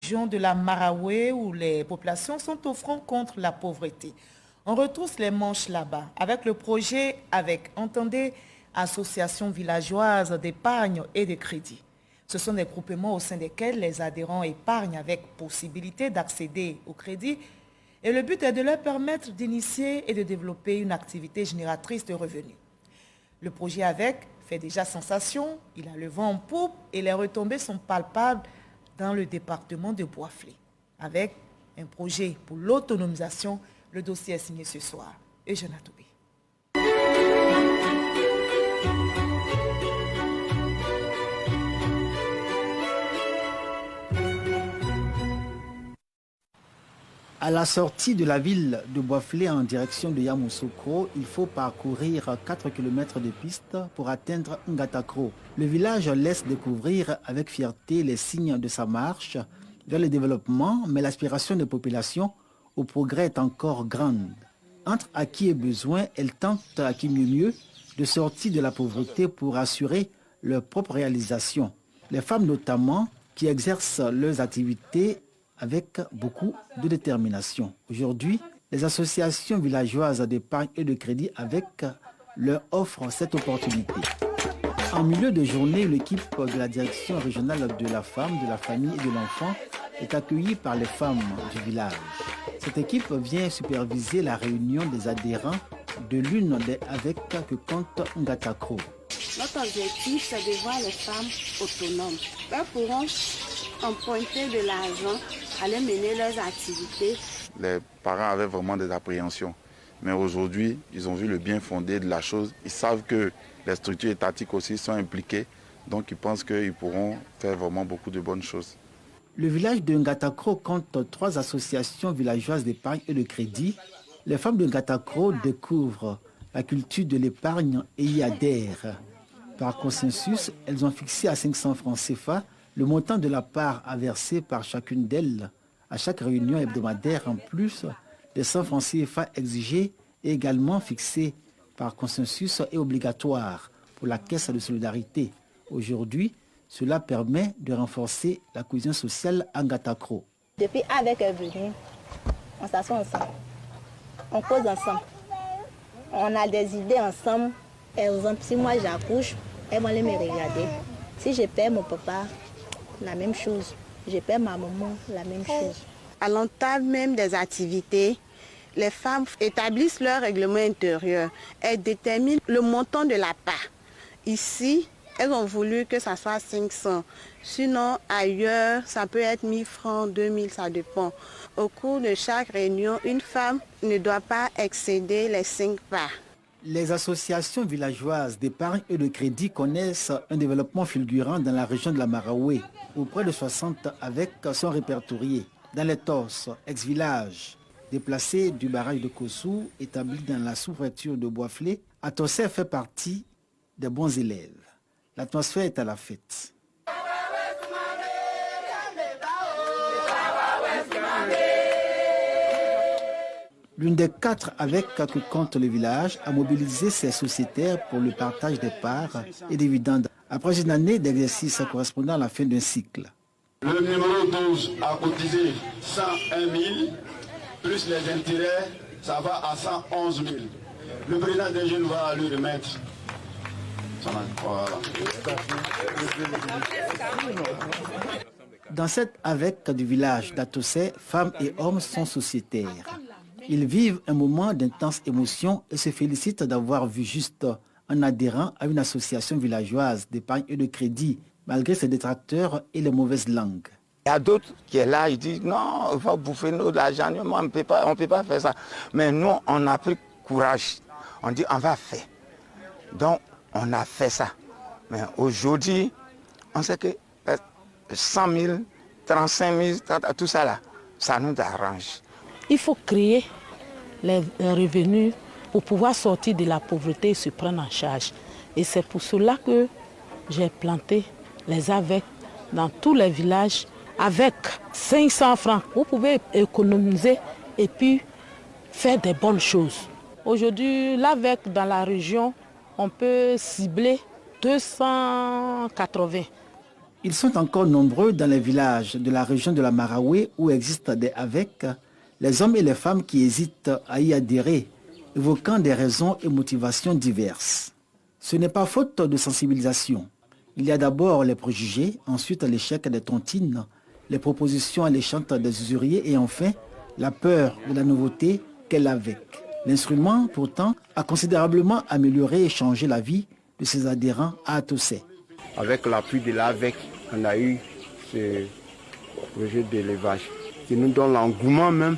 région de la Maraoué où les populations sont au front contre la pauvreté. On retrousse les manches là-bas avec le projet entendez, association villageoise d'épargne et de crédit. Ce sont des groupements au sein desquels les adhérents épargnent avec possibilité d'accéder au crédit et le but est de leur permettre d'initier et de développer une activité génératrice de revenus. Le projet fait déjà sensation, il a le vent en poupe et les retombées sont palpables dans le département de Bois-Flé. Avec un projet pour l'autonomisation, le dossier est signé ce soir. Eugène Atoubé. À la sortie de la ville de Bois-Flé en direction de Yamoussoukro, il faut parcourir 4 km de piste pour atteindre Ngatakro. Le village laisse découvrir avec fierté les signes de sa marche vers le développement, mais l'aspiration des populations au progrès est encore grande. Entre acquis et besoins, elles tentent à qui mieux de sortir de la pauvreté pour assurer leur propre réalisation. Les femmes notamment, qui exercent leurs activités avec beaucoup de détermination. Aujourd'hui, les associations villageoises d'épargne et de crédit leur offrent cette opportunité. En milieu de journée, l'équipe de la direction régionale de la femme, de la famille et de l'enfant est accueillie par les femmes du village. Cette équipe vient superviser la réunion des adhérents de l'une des avec que compte Ngatakro. Notre objectif, c'est de voir les femmes autonomes. Elles pourront emprunter de l'argent, aller mener leurs activités. Les parents avaient vraiment des appréhensions. Mais aujourd'hui, ils ont vu le bien fondé de la chose. Ils savent que les structures étatiques aussi sont impliquées. Donc ils pensent qu'ils pourront faire vraiment beaucoup de bonnes choses. Le village de Ngatakro compte 3 associations villageoises d'épargne et de crédit. Les femmes de Ngatakro découvrent la culture de l'épargne et y adhèrent. Par consensus, elles ont fixé à 500 francs CFA le montant de la part à verser par chacune d'elles à chaque réunion hebdomadaire en plus des 100 francs CFA exigés et également fixés par consensus et obligatoires pour la caisse de solidarité. Aujourd'hui, cela permet de renforcer la cohésion sociale à Ngatakro. Depuis avec elle venue, on s'assoit ensemble, on cause ensemble, on a des idées ensemble. Par exemple, si moi j'accouche, elles vont aller me regarder. Si je perds mon papa, la même chose. Je perds ma maman, la même chose. À l'entame même des activités, les femmes établissent leur règlement intérieur. Elles déterminent le montant de la part. Ici, elles ont voulu que ça soit 500. Sinon, ailleurs, ça peut être 1000 francs, 2000, ça dépend. Au cours de chaque réunion, une femme ne doit pas excéder les 5 parts. Les associations villageoises d'épargne et de crédit connaissent un développement fulgurant dans la région de la Maraoué, où près de 60 avec sont répertoriés. Dans les Torses, ex-village, déplacé du barrage de Kossou, établi dans la sous-préfecture de Bois-Flé, Atossé fait partie des bons élèves. L'atmosphère est à la fête. L'une des 4 avec que compte le village a mobilisé ses sociétaires pour le partage des parts et des dividendes après une année d'exercice correspondant à la fin d'un cycle. Le numéro 12 a cotisé 101 000, plus les intérêts, ça va à 111 000. Le président des jeunes va lui remettre. Voilà. Dans cette avec du village d'Atossé, femmes et hommes sont sociétaires. Ils vivent un moment d'intense émotion et se félicitent d'avoir vu juste un adhérent à une association villageoise d'épargne et de crédit, malgré ses détracteurs et les mauvaises langues. Il y a d'autres qui sont là, ils disent non, il faut bouffer de l'argent, on ne peut pas faire ça. Mais nous, on a pris courage. On dit on va faire. Donc, on a fait ça. Mais aujourd'hui, on sait que 100 000, 35 000, tout ça là, ça nous arrange. Il faut créer les revenus pour pouvoir sortir de la pauvreté et se prendre en charge. Et c'est pour cela que j'ai planté les AVEC dans tous les villages avec 500 francs. Vous pouvez économiser et puis faire des bonnes choses. Aujourd'hui, l'AVEC dans la région, on peut cibler 280. Ils sont encore nombreux dans les villages de la région de la Maraoué où existent des AVEC, les hommes et les femmes qui hésitent à y adhérer, évoquant des raisons et motivations diverses. Ce n'est pas faute de sensibilisation. Il y a d'abord les préjugés, ensuite l'échec des tontines, les propositions alléchantes des usuriers et enfin la peur de la nouveauté qu'est l'AVEC. L'instrument, pourtant, a considérablement amélioré et changé la vie de ses adhérents à Atossé. Avec l'appui de l'AVEC, on a eu ce projet d'élevage qui nous donne l'engouement même